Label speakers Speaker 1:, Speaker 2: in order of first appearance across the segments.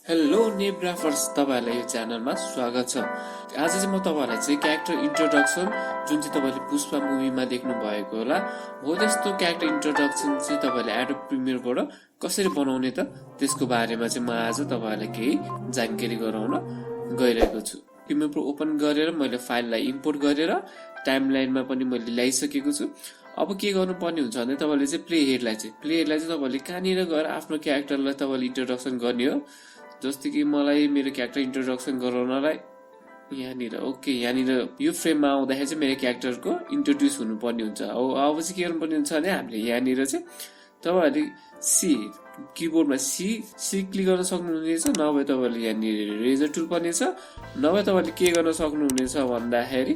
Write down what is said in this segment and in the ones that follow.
Speaker 1: Hello नेब्राफर्स, तपाईहरुलाई यो च्यानलमा स्वागत छ। आज चाहिँ म तपाईहरुलाई चाहिँ क्यारेक्टर इन्ट्रोडक्सन जुन चाहिँ तपाईले पुष्पा मुभीमा देख्नु भएको होला हो त्यस्तो क्यारेक्टर इन्ट्रोडक्सन चाहिँ तपाईले एडोब प्रिमियरबाट कसरी बनाउने त त्यसको बारेमा चाहिँ म आज तपाईहरुलाई केही जानकारी गराउन गइरहेको छु। प्रिमियर प्रो ओपन गरेर मैले फाइललाई इम्पोर्ट गरेर टाइमलाइनमा पनि मैले ल्याइसकेको छु। अब के गर्नुपर्ने हुन्छ भने तपाईले चाहिँ प्ले हेडलाई चाहिँ तपाईले कहाँनिर गएर आफ्नो क्यारेक्टरलाई तपाईले इन्ट्रोडक्सन गर्ने हो। जस्तै कि मलाई मेरो क्यारेक्टर इन्ट्रोडक्सन गराउनलाई यहाँनिर यहाँनिर यो फ्रेममा आउँदाखेरि चाहिँ मेरो क्यारेक्टरको इन्ट्रोड्युस हुनुपर्ने हुन्छ। अब चाहिँ के गर्नुपर्ने हुन्छ भने हामीले यहाँनिर चाहिँ तपाईहरुले सी किबोर्डमा सी क्लिक गर्न सक्नुहुनेछ, नभए तपाईले यहाँनिर रेजर टुल पनि छ, नभए तपाईले के गर्न सक्नुहुनेछ भन्दाखेरि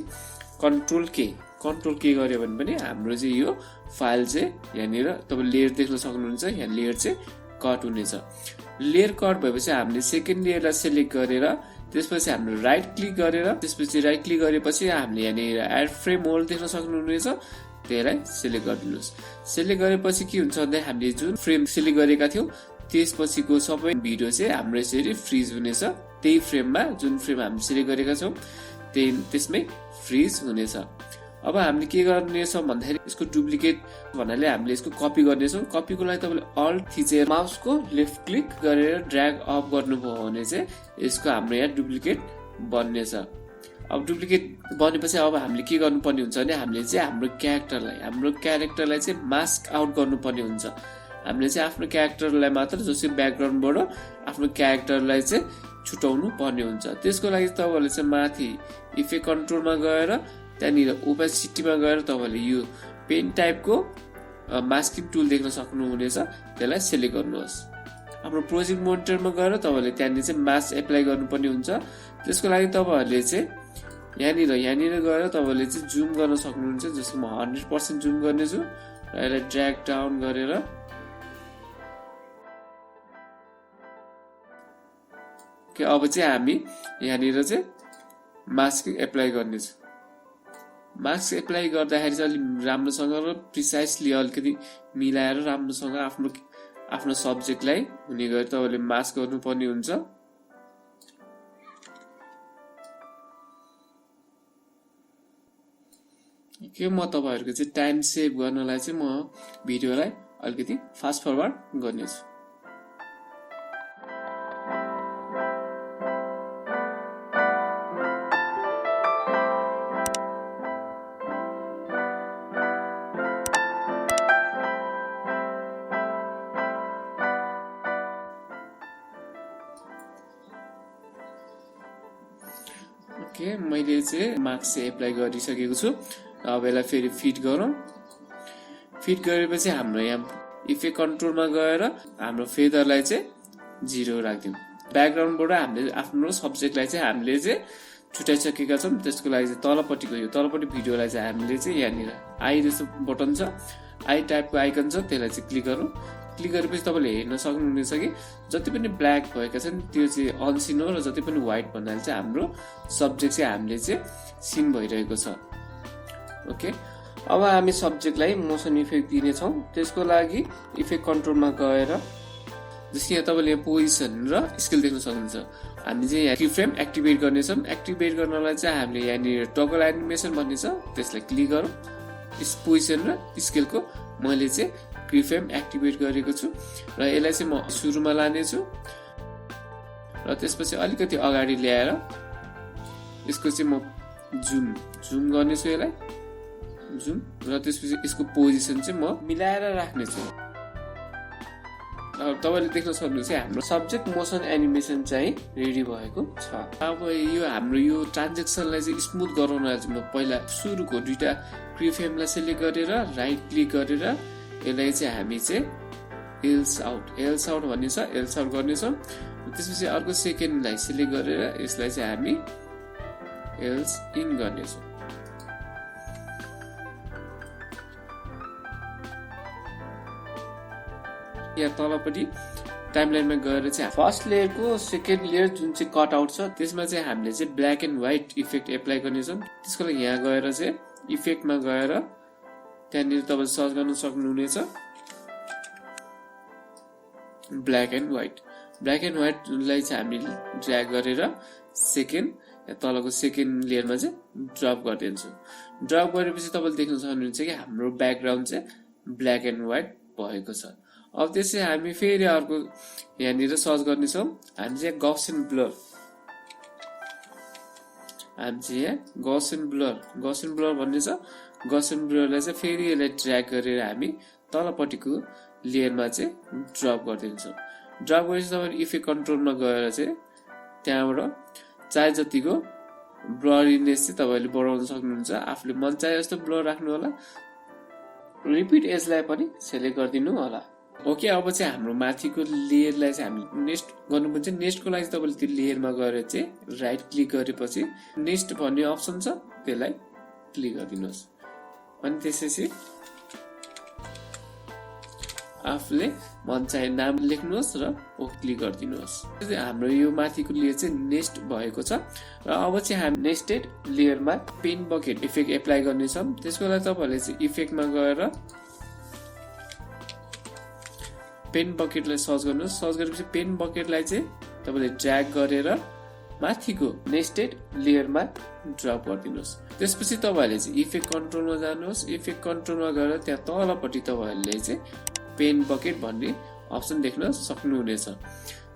Speaker 1: कन्ट्रोल के गर्यो भने पनि हाम्रो चाहिँ यो फाइल चाहिँ यहाँनिर तपाईले लेयर देख्न सक्नुहुन्छ। यहाँ लेयर चाहिँ कट हुनेछ। लेयर कट भएपछि हामीले सेकेन्ड लेयरलाई सिलेक्ट गरेर त्यसपछि हाम्रो राइट क्लिक गरेपछि हामीले यहाँनिर एड फ्रेम होल्ड देख्न सक्नुहुनेछ, त्यसलाई सिलेक्ट गरिदिनुहोस्। सिलेक्ट गरेपछि के हुन्छ भन्दा हामीले जुन फ्रेम सिलेक्ट गरेका थियौं त्यसपछिको सबै भिडियो चाहिँ हाम्रो यसरी फ्रिज हुनेछ। त्यही फ्रेममा जुन फ्रेम हामीले सिलेक्ट गरेका छौं त्यसमै फ्रिज हुनेछ। अब हामीले के गर्नेछौं भन्दाखेरि यसको डुप्लिकेट भन्नाले हामीले यसको कपी गर्नेछौं। कपीको लागि तपाईले अल्ट थिचेर माउसको लेफ्ट क्लिक गरेर ड्र्याग अप गर्नुभयो भने चाहिँ यसको हाम्रो यहाँ डुप्लिकेट बन्नेछ। अब डुप्लिकेट बनेपछि अब हामीले के गर्नुपर्ने हुन्छ भने हामीले चाहिँ हाम्रो क्यारेक्टरलाई चाहिँ मास्क आउट गर्नुपर्ने हुन्छ। हामीले चाहिँ आफ्नो क्यारेक्टरलाई मात्र जसको ब्याकग्राउन्डबाट आफ्नो क्यारेक्टरलाई चाहिँ छुटाउनु पर्ने हुन्छ। त्यसको लागि तपाईले चाहिँ माथि इफेक्ट कन्ट्रोलमा गएर त्यहाँनिर ओपेसिटीमा गएर तपाईले यो पेन टाइपको मास्किङ टुल देख्न सक्नुहुनेछ, त्यसलाई सिलेक्ट गर्नुहोस्। हाम्रो प्रोजेक्ट मोनिटरमा गएर तपाईले त्यहाँनिर चाहिँ मास्क एप्लाई गर्नुपर्ने हुन्छ। त्यसको लागि तपाईहरुले चाहिँ यहाँनिर गएर तपाईले चाहिँ जुम गर्न सक्नुहुन्छ। जसको म 100% जुम गर्नेछु र यसलाई ड्र्याग डाउन गरेर अब चाहिँ हामी यहाँनिर चाहिँ मास्क एप्लाई गर्नेछौँ। मास्क एप्लाई गर्दाखेरि चाहिँ अलि राम्रोसँग र प्रिसाइसली अलिकति मिलाएर राम्रोसँग आफ्नो सब्जेक्टलाई हुने गरी तपाईले मास्क गर्नुपर्ने हुन्छ। के म तपाईहरुको चाहिँ टाइम सेभ गर्नलाई चाहिँ म भिडियोलाई अलिकति फास्ट फरवर्ड गर्नेछु। मैले चाहिँ मार्क्स चाहिँ एप्लाई गरिसकेको छु। अब यसलाई फेरि फिट गरौँ। फिट गरेपछि हाम्रो यहाँ इफेक्ट कन्ट्रोलमा गएर हाम्रो फेदरलाई चाहिँ 0 राख्दियौँ। ब्याकग्राउन्डबाट हामीले आफ्नो सब्जेक्टलाई चाहिँ हामीले चाहिँ छुटाइसकेका छौँ। त्यसको लागि चाहिँ तलपट्टि भिडियोलाई चाहिँ हामीले चाहिँ यहाँनिर आई जस्तो बटन छ, आई टाइपको आइकन छ, त्यसलाई चाहिँ क्लिक गरौँ। क्लिक गरेपछि तपाईले हेर्न सक्नुहुनेछ कि जति पनि ब्ल्याक भएका छन् त्यो चाहिँ अनसिन हो र जति पनि व्हाइट भन्नाले चाहिँ हाम्रो सब्जेक्ट चाहिँ हामीले चाहिँ सिन भइरहेको छ। ओके, अब हामी सब्जेक्टलाई मोसन इफेक्ट दिनेछौँ। त्यसको लागि इफेक्ट कन्ट्रोलमा गएर जस्तै यहाँ तपाईले पोजिसन र स्केल देख्न सक्नुहुन्छ। हामी चाहिँ यहाँ की-फ्रेम एक्टिभेट गर्नेछौँ। एक्टिभेट गर्नलाई चाहिँ हामीले यहाँनिर टगल एनिमेसन भन्ने छ, त्यसलाई क्लिक गरौँ। पोजिसन र स्केलको मैले चाहिँ की-फ्रेम एक्टिभेट गरेको छु र यसलाई चाहिँ म सुरुमा लानेछु र त्यसपछि अलिकति अगाडि ल्याएर यसको चाहिँ म जुम गर्नेछु, यसलाई जुम, र त्यसपछि यसको पोजिसन चाहिँ म मिलाएर राख्नेछु। अब तपाईले देख्न सक्नुहुन्छ हाम्रो सब्जेक्ट मोसन एनिमेसन चाहिँ रेडी भएको छ। अब यो हाम्रो यो ट्रान्जेक्सनलाई चाहिँ स्मुथ गराउनलाई चाहिँ म पहिला सुरुको दुईटा की-फ्रेमलाई सिलेक्ट गरेर राइट क्लिक गरेर यसलाई चाहिँ हामी चाहिँ एल्स आउट भन्ने छ, एल्स आउट गर्नेछौँ। त्यसपछि अर्को सेकेन्डलाई सिलेक्ट गरेर यसलाई चाहिँ हामी एल्स इन गर्नेछौँ। यहाँ तलपट्टि टाइमलाइनमा गएर चाहिँ फर्स्ट लेयरको सेकेन्ड लेयर जुन चाहिँ कट आउट छ त्यसमा चाहिँ हामीले चाहिँ black and white effect apply गर्नेछौँ। त्यसको लागि यहाँ गएर चाहिँ इफेक्टमा गएर त्यहाँनिर तपाईले सर्च गर्न सक्नुहुनेछ black and white. Black and व्हाइटलाई चाहिँ हामीले ड्र्याग गरेर सेकेन्ड तलको सेकेन्ड लेयरमा चाहिँ ड्रप गरिदिन्छु। ड्रप गरेपछि तपाईले देख्न सक्नुहुन्छ कि हाम्रो ब्याकग्राउन्ड चाहिँ ब्ल्याक एन्ड व्हाइट भएको छ। अब त्यसै हामी फेरि अर्को यहाँनिर सर्च गर्नेछौँ। हामी चाहिँ गौसियन ब्लर गौसियन ब्लर भन्ने छ। गौसियन ब्लरलाई चाहिँ फेरि यसलाई ड्र्याग गरेर हामी तलपट्टिको लेयरमा चाहिँ ड्रप गरिदिन्छौँ। ड्रप गरेपछि तपाईले इफेक्ट कन्ट्रोलमा गएर चाहिँ त्यहाँबाट चाहे जतिको ब्लरिनेस चाहिँ तपाईले बढाउन सक्नुहुन्छ। आफूले मन चाहे जस्तो ब्लर राख्नु होला। रिपिट एजलाई पनि सेलेक्ट गरिदिनु होला। ओके, अब चाहिँ हाम्रो माथिको लेयरलाई चाहिँ हामी नेक्स्ट गर्नुपर्छ। नेक्स्टको लागि तपाईले त्यो लेयरमा गएर चाहिँ राइट क्लिक गरेपछि नेक्स्ट भन्ने अप्सन छ, त्यसलाई क्लिक गरिदिनुहोस्। अनि त्यसपछि आफूले मन चाहे नाम लेख्नुहोस् र ओके क्लिक गरिदिनुहोस्। हाम्रो यो माथिको लेयर चाहिँ नेक्स्ट भएको छ र अब चाहिँ हामी nested लेयरमा pain bucket effect apply गर्नेछौँ। त्यसको लागि तपाईहरुले चाहिँ इफेक्टमा गएर पेन बकेटलाई सर्च गर्नुहोस्। सर्च गरेपछि पेन बकेटलाई चाहिँ तपाईले ड्र्याग गरेर माथिको नेक्स्टेड लेयरमा ड्रप गरिदिनुहोस्। त्यसपछि तपाईहरुले चाहिँ इफेक्ट कन्ट्रोलमा जानुहोस्। इफेक्ट कन्ट्रोलमा गएर त्यहाँ तलपट्टि तपाईहरुले चाहिँ पेन बकेट भन्ने अप्सन देख्न सक्नुहुनेछ।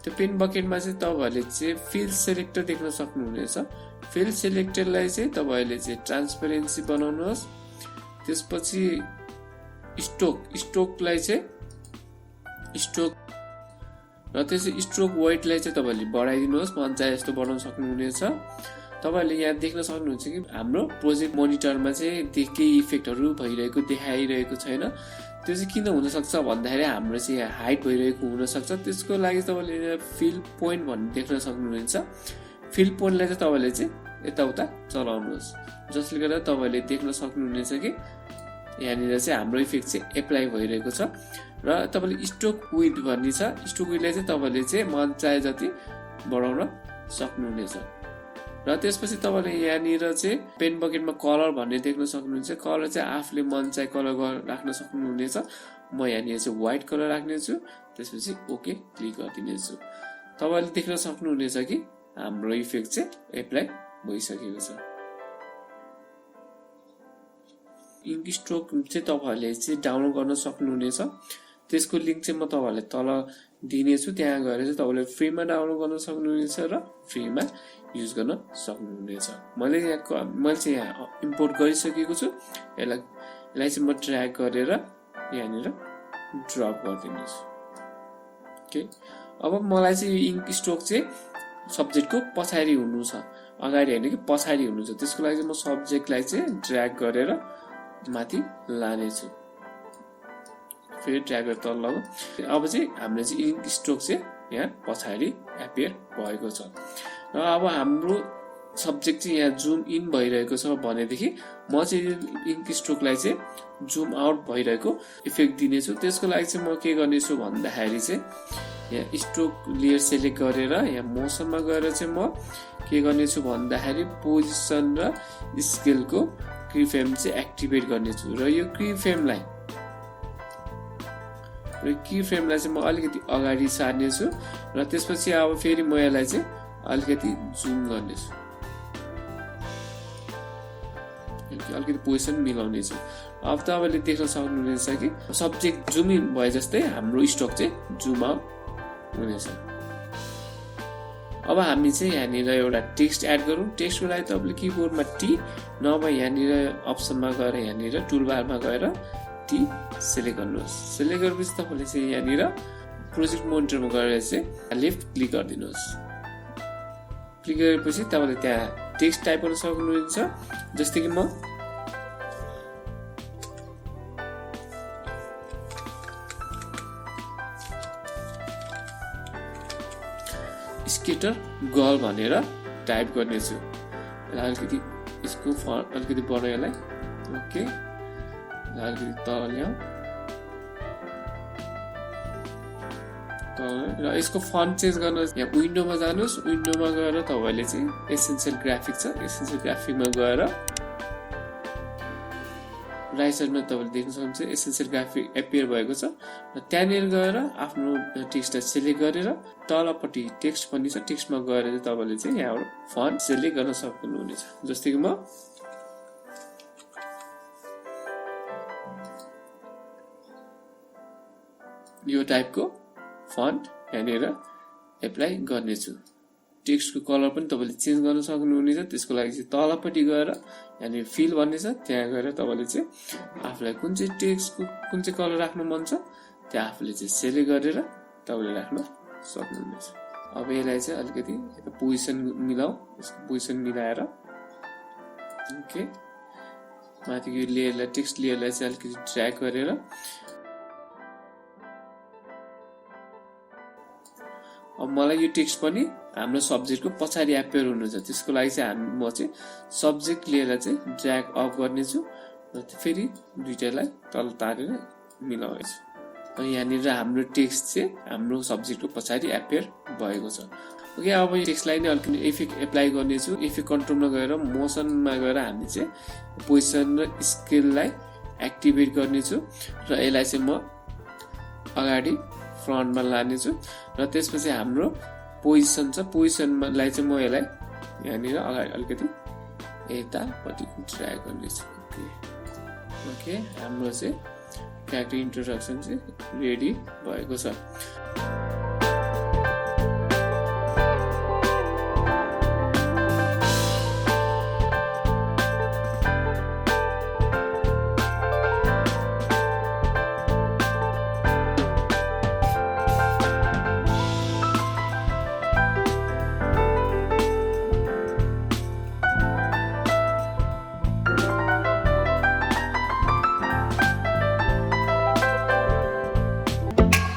Speaker 1: त्यो पेन बकेटमा चाहिँ तपाईहरुले चाहिँ फिल सेलेक्टर देख्न सक्नुहुनेछ। फिल सेलेक्टरलाई चाहिँ तपाईहरुले चाहिँ ट्रान्सपेरेन्सी बनाउनुहोस्। त्यसपछि स्ट्रोकलाई चाहिँ स्ट्रोक र त्यसै स्ट्रोक वेटलाई चाहिँ तपाईहरुले बढाइदिनुहोस्। मन चाहे जस्तो बढाउन सक्नुहुनेछ। तपाईहरुले यहाँ देख्न सक्नुहुन्छ कि हाम्रो प्रोजेक्ट मोनिटरमा चाहिँ केही इफेक्टहरु भइरहेको देखाइरहेको छैन। त्यो चाहिँ किन हुन सक्छ भन्दाखेरि हाम्रो चाहिँ यहाँ हाइट भइरहेको हुन सक्छ। त्यसको लागि तपाईले यहाँ फिल पोइन्ट भन्ने देख्न सक्नुहुन्छ। फिल पोइन्टलाई चाहिँ तपाईले चाहिँ यताउता चलाउनुहोस्, जसले गर्दा तपाईले देख्न सक्नुहुनेछ कि यहाँनिर चाहिँ हाम्रो इफेक्ट चाहिँ एप्लाई भइरहेको छ। र तपाईले स्ट्रोक विथ भन्ने छ। स्ट्रोक विथलाई चाहिँ तपाईले चाहिँ मन चाहे जति बढाउन सक्नुहुनेछ। र त्यसपछि तपाईले यहाँनिर चाहिँ पेन बकेटमा कलर भन्ने देख्न सक्नुहुन्छ। कलर चाहिँ आफूले मन चाहे कलर राख्न सक्नुहुनेछ। म यहाँनिर चाहिँ व्हाइट कलर राख्नेछु। त्यसपछि ओके क्लिक गरिदिनेछु। तपाईले देख्न सक्नुहुनेछ कि हाम्रो इफेक्ट चाहिँ एप्लाई भइसकेको छ। इङ्क स्ट्रोक चाहिँ तपाईहरुले चाहिँ डाउनलोड गर्न सक्नुहुनेछ। त्यसको लिंक चाहिँ म तपाईहरुलाई तल दिनेछु। त्यहाँ गएर चाहिँ तपाईले फ्रीमा डाउनलोड गर्न सक्नुहुनेछ र फ्रीमा युज गर्न सक्नुहुनेछ। मैले चाहिँ यहाँ इम्पोर्ट गरिसकेको छु। यसलाई चाहिँ म ड्र्याग गरेर यहाँनिर ड्रप गरिदिन्छु। ओके, अब मलाई चाहिँ यो इङ्क स्ट्रोक चाहिँ सब्जेक्टको पछाडि हुनु छ, अगाडि हैन कि पछाडि हुनु छ। त्यसको लागि चाहिँ म सब्जेक्टलाई चाहिँ ड्र्याग गरेर माथि लानेछु। फेरि ड्र्याग गरेर तल लगाऊ। अब चाहिँ हाम्रो चाहिँ इङ्क स्ट्रोक चाहिँ यहाँ पछाडि एपियर भएको छ। र अब हाम्रो सब्जेक्ट चाहिँ यहाँ जुम इन भइरहेको छ भनेदेखि म चाहिँ इङ्क स्ट्रोकलाई चाहिँ जुम आउट भइरहेको इफेक्ट दिनेछु। त्यसको लागि चाहिँ म के गर्नेछु भन्दाखेरि चाहिँ यहाँ स्ट्रोक लेयर सेलेक्ट गरेर यहाँ मोसनमा गएर चाहिँ म के गर्नेछु भन्दाखेरि पोजिसन र स्केलको की-फ्रेम चाहिँ एक्टिभेट गर्नेछु। र यो की-फ्रेमलाई चाहिँ म अलिकति अगाडि सार्नेछु। र त्यसपछि अब फेरि म यसलाई चाहिँ अलिकति जुम गर्नेछु, अलिकति पोजिसन मिलाउनेछु। अब तपाईले देख्न सक्नुहुनेछ कि सब्जेक्ट जुम इन भए जस्तै हाम्रो स्ट्रोक चाहिँ जुम आउट हुनेछ। अब हामी चाहिँ यहाँनिर एउटा टेक्स्ट एड गरौँ। टेक्स्टको लागि तपाईले किबोर्डमा टी नभए यहाँनिर अप्सनमा गएर यहाँनिर टुलबारमा गएर टी सेलेक्ट गर्नुहोस्। सेलेक्ट गरेपछि तपाईले चाहिँ यहाँनिर प्रोजेक्ट मोनिटरमा गएर चाहिँ लेफ्ट क्लिक गरिदिनुहोस्। क्लिक गरेपछि तपाईले त्यहाँ टेक्स्ट टाइप गर्न सक्नुहुन्छ। जस्तै कि म स्केटर गर्ल भनेर टाइप गर्नेछु। अलिकति यसको फन्ट अलिकति बढाउँ यसलाई। ओके, अलिकति तल ल्याऊ र यसको फन्ट चेन्ज गर्न यहाँ विन्डोमा जानुहोस्। विन्डोमा गएर तपाईले चाहिँ एसेन्शियल ग्राफिक छ, एसेन्शियल ग्राफिकमा गएर राइट साइडमा तपाईले देख्न सक्नुहुन्छ एसेन्शियल ग्राफिक एपियर भएको छ र त्यहाँनिर गएर आफ्नो टेक्स्टलाई सिलेक्ट गरेर तलपट्टि टेक्स्ट पनि छ टेक्स्टमा गएर चाहिँ तपाईले चाहिँ यहाँबाट फन्ट सिलेक्ट गर्न सक्नुहुनेछ जस्तै कि म यो टाइपको फन्ट यहाँनिर एप्लाई गर्नेछु टेक्स्टको कलर पनि तपाईले चेन्ज गर्न सक्नुहुनेछ त्यसको लागि चाहिँ तलपट्टि गएर यहाँनिर फिल भन्ने छ त्यहाँ गएर तपाईले चाहिँ आफूलाई कुन चाहिँ टेक्स्टको कुन चाहिँ कलर राख्नु मन छ त्यहाँ आफूले चाहिँ सेलेक्ट गरेर तपाईले राख्न सक्नुहुनेछ अब यसलाई चाहिँ अलिकति पोजिसन मिलाऊ यसको पोजिसन मिलाएर ओके माथिको लेयरलाई टेक्स्ट लेयरलाई चाहिँ अलिकति ड्र्याग गरेर अब मलाई यो टेक्स्ट पनि हाम्रो सब्जेक्टको पछाडि एपियर हुनु छ त्यसको लागि चाहिँ म चाहिँ सब्जेक्ट लेयरलाई चाहिँ ड्र्याग अप गर्नेछु र फेरि दुईटालाई तल तारेर मिलाउँछु अनि यहाँनिर हाम्रो टेक्स्ट चाहिँ हाम्रो सब्जेक्टको पछाडि एपियर भएको छ ओके अब यो टेक्स्टलाई नै अलिकति इफेक्ट एप्लाई गर्नेछु इफेक्ट कन्ट्रोलमा गएर मोसनमा गएर हामी चाहिँ पोजिसन र स्केललाई एक्टिभेट गर्नेछु र यसलाई चाहिँ म अगाडि फ्रन्टमा लानेछु र त्यसपछि हाम्रो पोजिसन छ पोजिसनलाई चाहिँ म यसलाई यहाँनिर अगाडि अलिकति यतापट्टि ड्र्याग गर्नेछु ओके हाम्रो चाहिँ क्यारेक्टर इन्ट्रोडक्सन चाहिँ रेडी भएको छ